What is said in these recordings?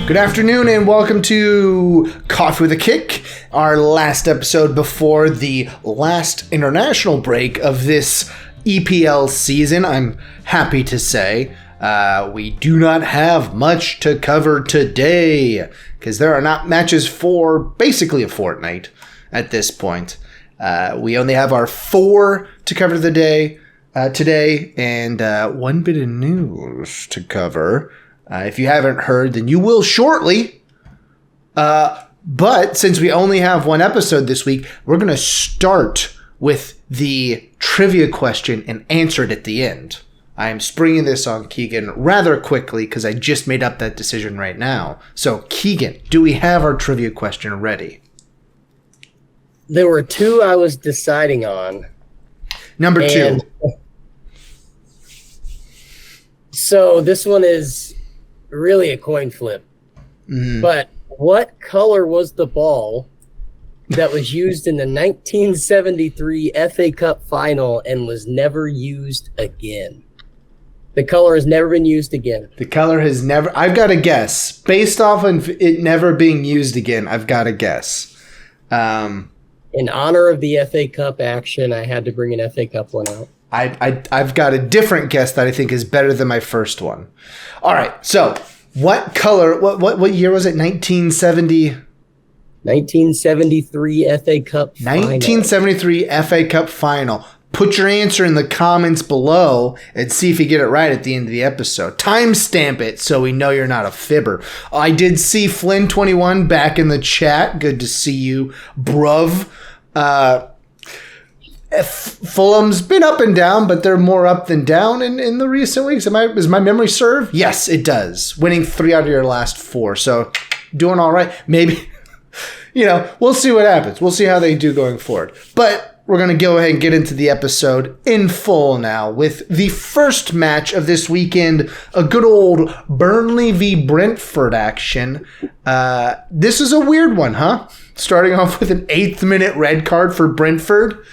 Good afternoon and welcome to Coffee with a Kick, our last episode before the last international break of this EPL season. I'm happy to say we do not have much to cover today because there are not matches for basically a fortnight at this point. We only have our 4 to cover the day today and one bit of news to cover. If you haven't heard, then you will shortly. But since we only have one episode this week, we're going to start with the trivia question and answer it at the end. I am springing this on Keegan rather quickly because I just made up that decision right now. So, Keegan, do we have our trivia question ready? There were 2 I was deciding on. Number 2. So this one is really a coin flip. But what color was the ball that was used in the 1973 FA Cup final and was never used again? The color has never been used again. The color has never... I've got a guess. Based off of it never being used again, I've got a guess. In honor of the FA Cup action, I had to bring an FA Cup one out. I've got a different guess that I think is better than my first one. All right, so what color? What year was it? 1970. 1973 FA Cup final. 1973 FA Cup final. Put your answer in the comments below and see if you get it right at the end of the episode. Timestamp it so we know you're not a fibber. I did see Flynn21 back in the chat. Good to see you, bruv. Fulham's been up and down, but they're more up than down in the recent weeks. Does my memory serve? Yes, it does. Winning 3 out of your last 4. So doing all right. Maybe, we'll see what happens. We'll see how they do going forward. But we're going to go ahead and get into the episode in full now with the first match of this weekend, a good old Burnley v. Brentford action. This is a weird one, huh? Starting off with an 8th minute red card for Brentford.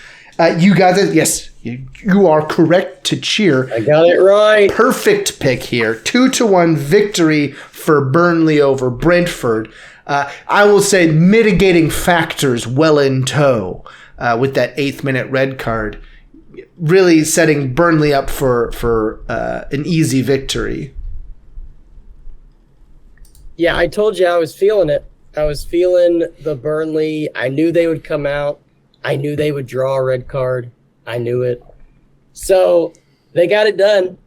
You got it. Yes, you are correct to cheer. I got it right. Perfect pick here. 2-1 victory for Burnley over Brentford. I will say mitigating factors well in tow with that 8th minute red card. Really setting Burnley up for an easy victory. Yeah, I told you I was feeling it. I was feeling the Burnley. I knew they would come out. I knew they would draw a red card. I knew it. So they got it done.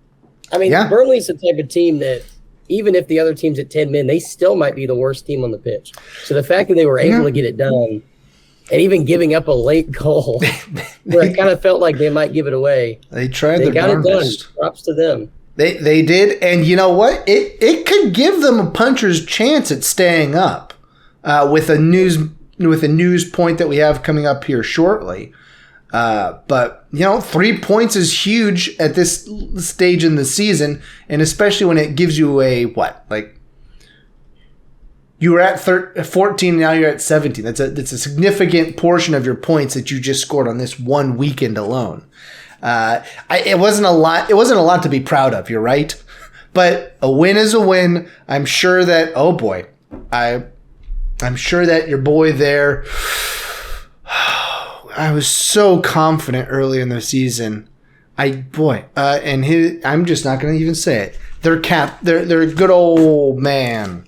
I mean, yeah. Burnley's the type of team that even if the other team's at 10 men, they still might be the worst team on the pitch. So the fact that they were able to get it done and even giving up a late goal where it kind of felt like they might give it away. They tried their darndest. They got it done. Props to them. They did. And you know what? It could give them a puncher's chance at staying up with a news point that we have coming up here shortly. But 3 points is huge at this stage in the season, and especially when it gives you you were at 14, now you're at 17. That's a significant portion of your points that you just scored on this one weekend alone. It wasn't a lot. It wasn't a lot to be proud of. You're right, but a win is a win. I'm sure that. Oh boy, I'm sure that your boy there, I was so confident early in the season. I'm just not going to even say it. They're a good old man.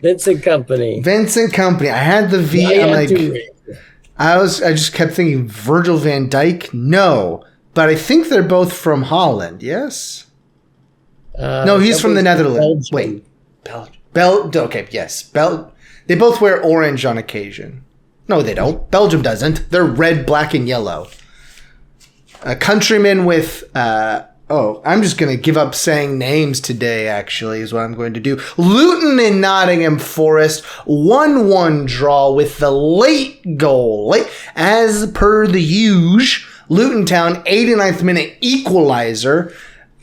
Vincent Kompany. I had the V. I just kept thinking Virgil van Dijk. No, but I think they're both from Holland. Yes. No, he's from the Netherlands. Belgium. Wait, Belgium. Okay, yes, They both wear orange on occasion. No, they don't. Belgium doesn't. They're red, black, and yellow. A countryman with... I'm just going to give up saying names today, actually, is what I'm going to do. Luton and Nottingham Forest, 1-1 draw with the late goal. As per the usual, Luton Town, 89th minute equalizer,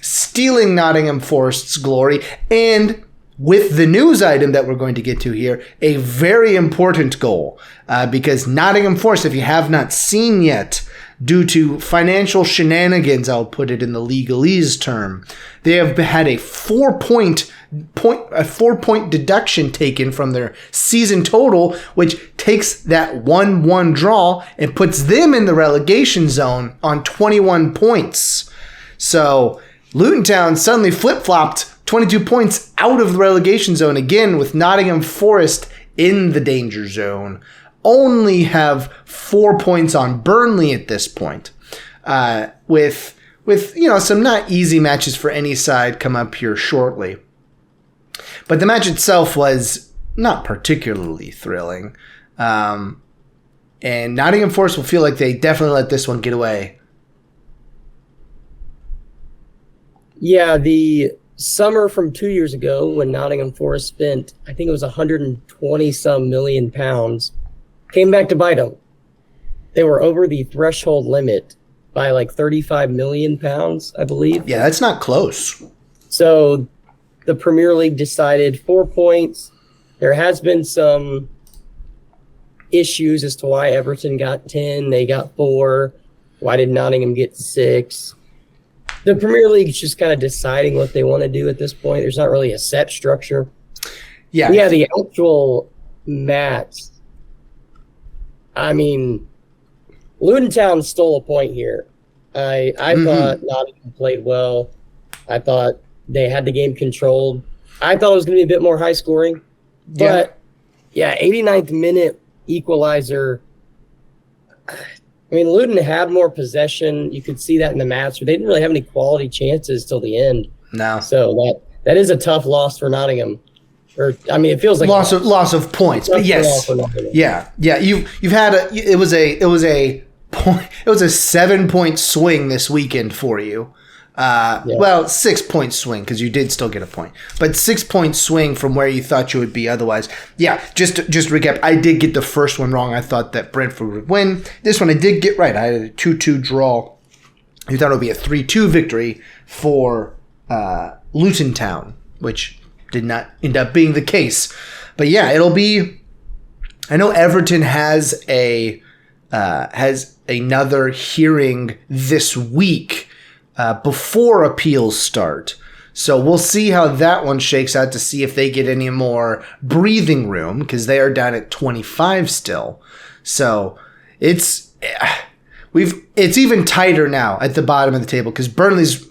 stealing Nottingham Forest's glory, and... with the news item that we're going to get to here, a very important goal because Nottingham Forest, if you have not seen yet, due to financial shenanigans, I'll put it in the legalese term. They have had a 4-point deduction taken from their season total, which takes that 1-1 draw and puts them in the relegation zone on 21 points. So Luton Town suddenly flip-flopped 22 points out of the relegation zone again, with Nottingham Forest in the danger zone. Only have 4 points on Burnley at this point, with some not easy matches for any side come up here shortly. But the match itself was not particularly thrilling, and Nottingham Forest will feel like they definitely let this one get away. Yeah, the summer from 2 years ago when Nottingham Forest spent, I think it was 120-some million pounds, came back to bite them. They were over the threshold limit by like 35 million pounds, I believe. Yeah, that's not close. So the Premier League decided 4 points. There has been some issues as to why Everton got 10, they got 4. Why did Nottingham get 6? The Premier League is just kind of deciding what they want to do at this point. There's not really a set structure. Yeah. Yeah, the actual match. I mean, Luton Town stole a point here. I thought Nottingham played well. I thought they had the game controlled. I thought it was going to be a bit more high scoring. But, yeah, 89th minute equalizer. I mean, Luton had more possession. You could see that in the match, but they didn't really have any quality chances till the end. No. So that is a tough loss for Nottingham. Or I mean, it feels like loss of points. But yes, yeah. You've had it was a 7-point swing this weekend for you. Well, 6-point swing because you did still get a point, but 6-point swing from where you thought you would be otherwise. Yeah, just recap. I did get the first one wrong. I thought that Brentford would win. This one I did get right. I had a 2-2 draw. You thought it would be a 3-2 victory for Luton Town, which did not end up being the case. But yeah, it'll be. I know Everton has another hearing this week. Before appeals start. So we'll see how that one shakes out to see if they get any more breathing room, because they are down at 25 still. So it's even tighter now at the bottom of the table because Burnley's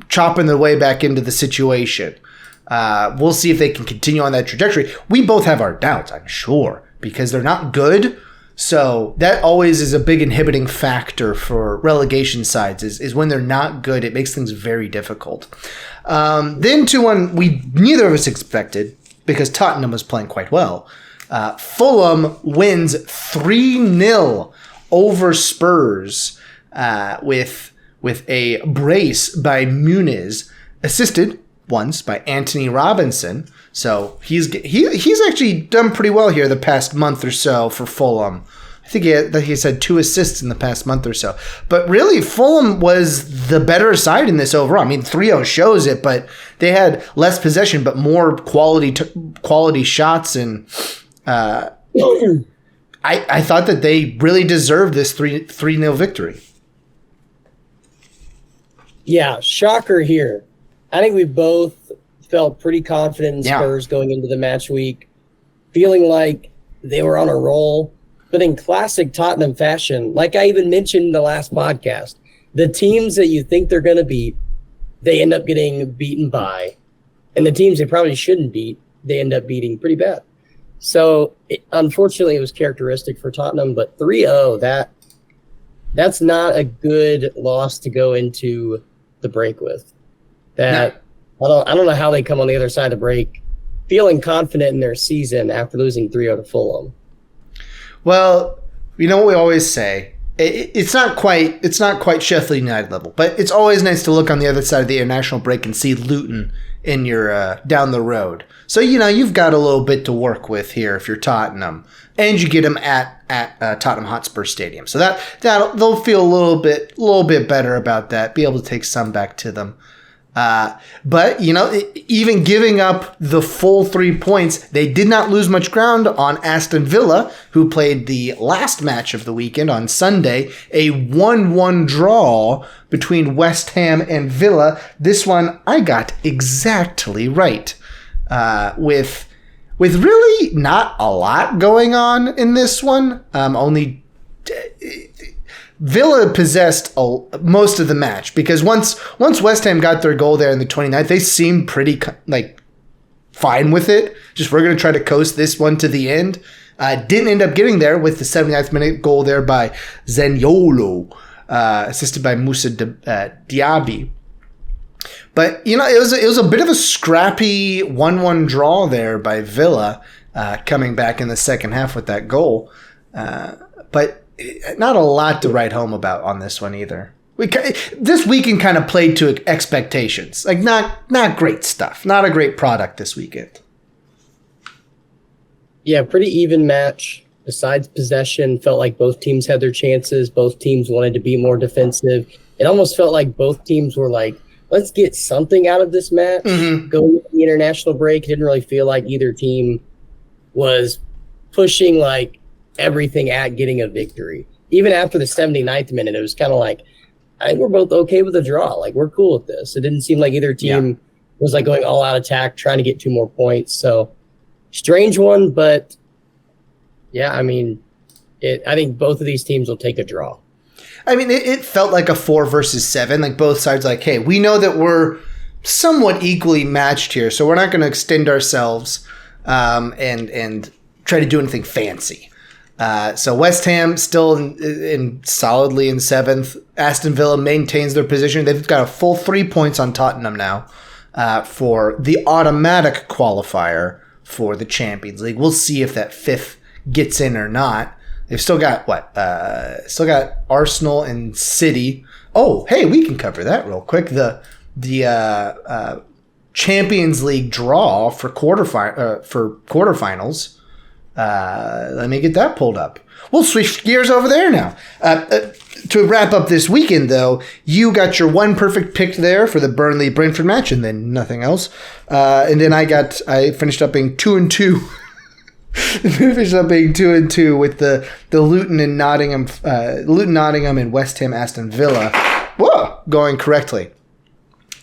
chopping their way back into the situation. We'll see if they can continue on that trajectory. We both have our doubts, I'm sure, because they're not good. So that always is a big inhibiting factor for relegation sides is when they're not good. It makes things very difficult. Then to one we neither of us expected because Tottenham was playing quite well. Fulham wins 3-0 over Spurs with a brace by Muniz, assisted once by Anthony Robinson. So he's actually done pretty well here the past month or so for Fulham. I think he's had 2 assists in the past month or so. But really, Fulham was the better side in this overall. I mean, 3-0 shows it, but they had less possession but more quality shots. And I thought that they really deserved this 3-0 victory. Yeah, shocker here. I think we both felt pretty confident in Spurs going into the match week, feeling like they were on a roll. But in classic Tottenham fashion, like I even mentioned in the last podcast, the teams that you think they're going to beat, they end up getting beaten by. And the teams they probably shouldn't beat, they end up beating pretty bad. So, unfortunately, it was characteristic for Tottenham. But 3-0, that's not a good loss to go into the break with. I don't know how they come on the other side of the break feeling confident in their season after losing 3-0 to Fulham. Well, you know what we always say. It's not quite Sheffield United level, but it's always nice to look on the other side of the international break and see Luton in your down the road. So you've got a little bit to work with here if you're Tottenham, and you get them at Tottenham Hotspur Stadium. So that they'll feel a little bit better about that. Be able to take some back to them. But, even giving up the full 3 points, they did not lose much ground on Aston Villa, who played the last match of the weekend on Sunday, a 1-1 draw between West Ham and Villa. This one I got exactly right, with really not a lot going on in this one. Villa possessed most of the match because once West Ham got their goal there in the 29th, they seemed pretty fine with it. Just we're going to try to coast this one to the end. Didn't end up getting there with the 79th minute goal there by Zaniolo, assisted by Moussa Diaby. But it was a bit of a scrappy 1-1 draw there by Villa, coming back in the second half with that goal. But not a lot to write home about on this one either. This weekend kind of played to expectations. Not great stuff. Not a great product this weekend. Yeah, pretty even match. Besides possession, felt like both teams had their chances. Both teams wanted to be more defensive. It almost felt like both teams were like, let's get something out of this match. Mm-hmm. Going into the international break, it didn't really feel like either team was pushing everything at getting a victory. Even after the 79th minute, it was kind of like, I think we're both okay with a draw. We're cool with this. It didn't seem like either team was going all out attack, trying to get 2 more points. So strange one, but yeah, I think both of these teams will take a draw. It felt like a 4 versus 7. Both sides hey, we know that we're somewhat equally matched here, so we're not going to extend ourselves and try to do anything fancy. So West Ham still in solidly in 7th. Aston Villa maintains their position. They've got a full 3 points on Tottenham now for the automatic qualifier for the Champions League. We'll see if that 5th gets in or not. They've still got Still got Arsenal and City. Oh, hey, we can cover that real quick. The Champions League draw for quarterfinals. Let me get that pulled up. We'll switch gears over there now. To wrap up this weekend, though, you got your one perfect pick there for the Burnley-Brentford match, and then nothing else. And then I finished up being 2-2. Finished up being 2-2 with the Luton and Nottingham, and West Ham Aston Villa. Whoa, going correctly.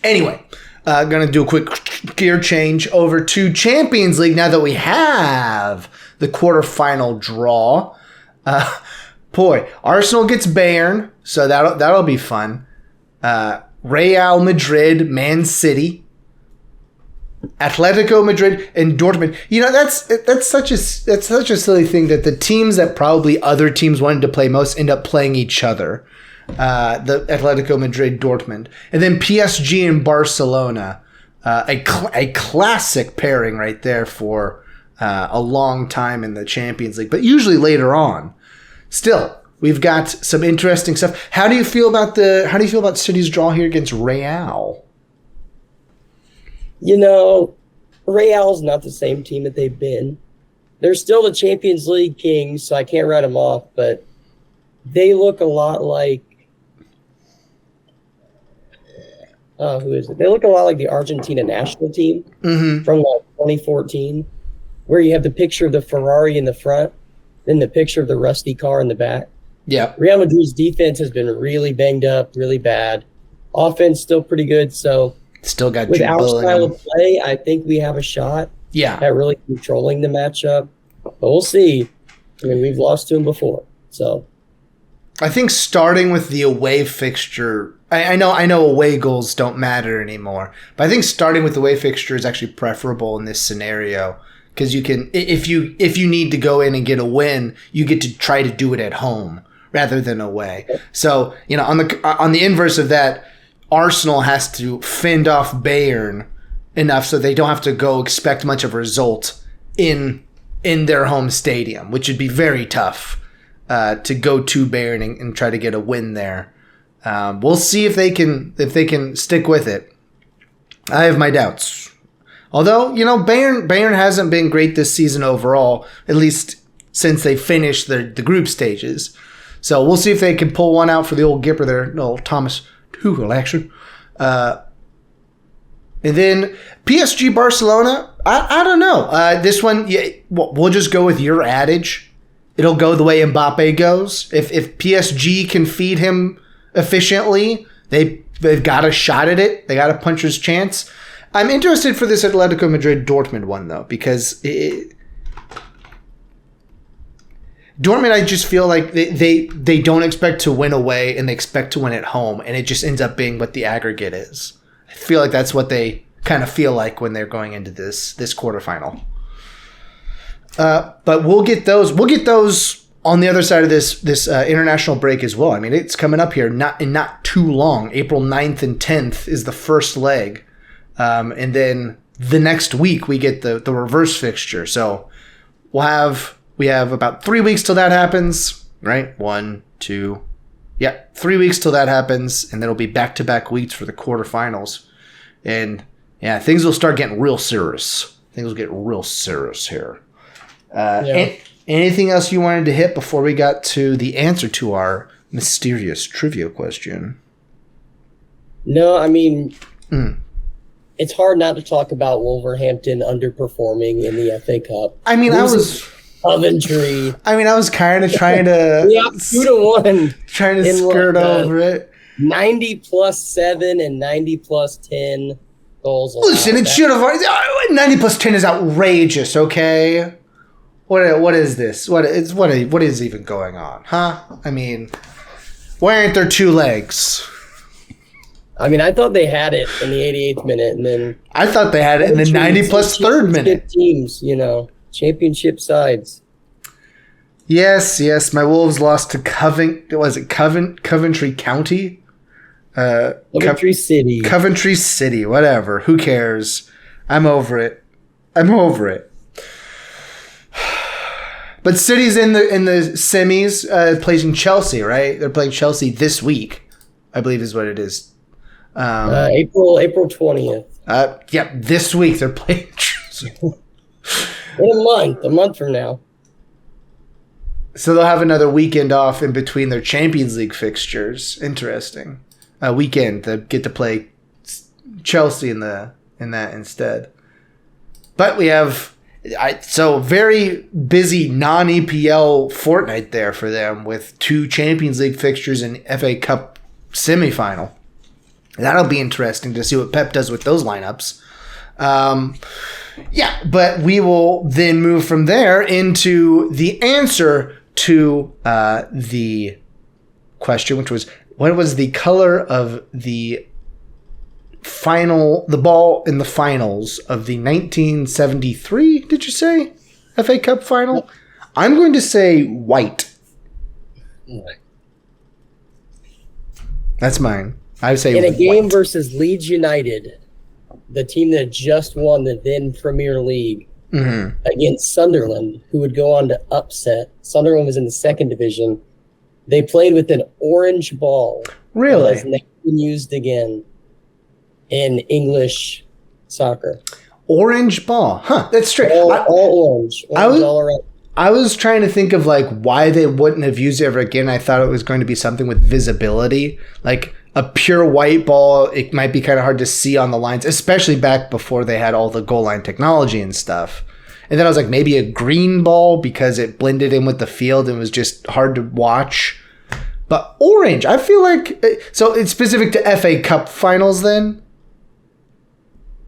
Anyway, gonna do a quick gear change over to Champions League now that we have the quarterfinal draw. Arsenal gets Bayern, so that'll be fun. Real Madrid, Man City, Atletico Madrid, and Dortmund. That's such a silly thing that the teams that probably other teams wanted to play most end up playing each other. The Atletico Madrid, Dortmund, and then PSG and Barcelona. A classic pairing right there for a long time in the Champions League, but usually later on. Still, we've got some interesting stuff. How do you feel about City's draw here against Real? Real's not the same team that they've been. They're still the Champions League kings, so I can't write them off, but they look a lot like who is it? They look a lot like the Argentina national team from 2014, where you have the picture of the Ferrari in the front, then the picture of the rusty car in the back. Yeah. Real Madrid's defense has been really banged up, really bad. Offense still pretty good, so still got with our style of play, I think we have a shot at really controlling the matchup. But we'll see. We've lost to them before, so I think starting with the away fixture, I know away goals don't matter anymore, but I think starting with the away fixture is actually preferable in this scenario because you can, if you need to go in and get a win, you get to try to do it at home rather than away. So on the inverse of that, Arsenal has to fend off Bayern enough so they don't have to go expect much of a result in their home stadium, which would be very tough to go to Bayern and try to get a win there. We'll see if they can stick with it. I have my doubts. Although, Bayern hasn't been great this season overall, at least since they finished the group stages. So we'll see if they can pull one out for the old Gipper there, old Thomas Tuchel action. And then PSG Barcelona, I don't know. This one, yeah, we'll just go with your adage. It'll go the way Mbappe goes. If PSG can feed him efficiently, they've got a shot at it. They got a puncher's chance. I'm interested for this Atletico Madrid-Dortmund one, though, because Dortmund, I just feel like they don't expect to win away and they expect to win at home, and it just ends up being what the aggregate is. I feel like that's what they kind of feel like when they're going into this quarterfinal. But we'll get those on the other side of this international break as well. I mean, it's coming up here not too long. April 9th and 10th is the first leg. And then the next week we get the reverse fixture. So we have about 3 weeks till that happens, right? 1, 2, 3 weeks till that happens, and then it'll be back-to-back weeks for the quarterfinals. And yeah, things will start getting real serious. Things will get real serious here. Anything else you wanted to hit before we got to the answer to our mysterious trivia question? No, I mean, it's hard not to talk about Wolverhampton underperforming in the FA Cup. I mean, Coventry. I mean, I was kind of trying to 2-1, trying to skirt over it. 90+7 and 90+10 goals. Listen, it should have 90+10 is outrageous. Okay, what is this? What is even going on? Huh? I mean, why aren't there 2 legs? I mean, I thought they had it in the 88th minute, and then I thought they had it in the 90+3rd minute. Teams, championship sides. Yes. My Wolves lost to Coventry County? Coventry City. Coventry City, whatever. Who cares? I'm over it. But City's in the semis, playing Chelsea, right? They're playing Chelsea this week, I believe is what it is. April 20th. This week they're playing Chelsea. In a month from now. So they'll have another weekend off in between their Champions League fixtures. Interesting. A weekend to get to play Chelsea in that instead. But we have so very busy non-EPL fortnight there for them with 2 Champions League fixtures and FA Cup semifinal. That'll be interesting to see what Pep does with those lineups. But we will then move from there into the answer to the question, which was, what was the color of the ball in the finals of the 1973, did you say, FA Cup final? I'm going to say white. That's mine. I would say in a game white. Versus Leeds United, the team that just won the then Premier League, against Sunderland, who would go on to upset. Sunderland was in the 2nd division. They played with an orange ball. Really? That has never been used again in English soccer. Orange ball. Huh, that's strange. All orange. All around. I was trying to think of why they wouldn't have used it ever again. I thought it was going to be something with visibility. Like a pure white ball, it might be kind of hard to see on the lines, especially back before they had all the goal line technology and stuff. And then I was like, maybe a green ball because it blended in with the field and was just hard to watch. But orange, I feel like... So it's specific to FA Cup finals then?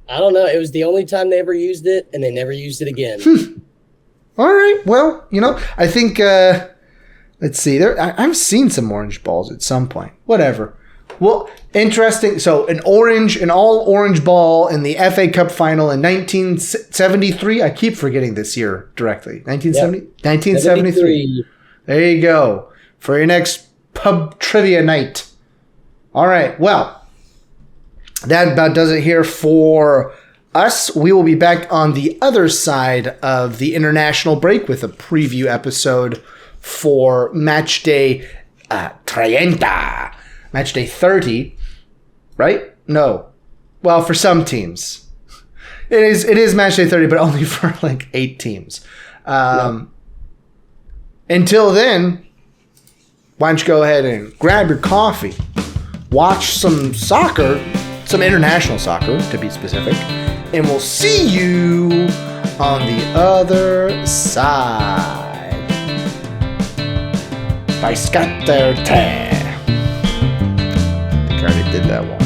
I don't know. It was the only time they ever used it, and they never used it again. All right. Well, I think... let's see. I've seen some orange balls at some point. Whatever. Well, interesting. So an all orange ball in the FA Cup final in 1973. I keep forgetting this year directly. 1973. There you go. For your next pub trivia night. All right. Well, that about does it here for us. We will be back on the other side of the international break with a preview episode for Matchday 30. Matchday 30, right? No. Well, for some teams. It is Matchday 30, but only for 8 teams. Until then, why don't you go ahead and grab your coffee, watch some soccer, some international soccer, to be specific. And we'll see you on the other side. By Scatter. I think I already did that one.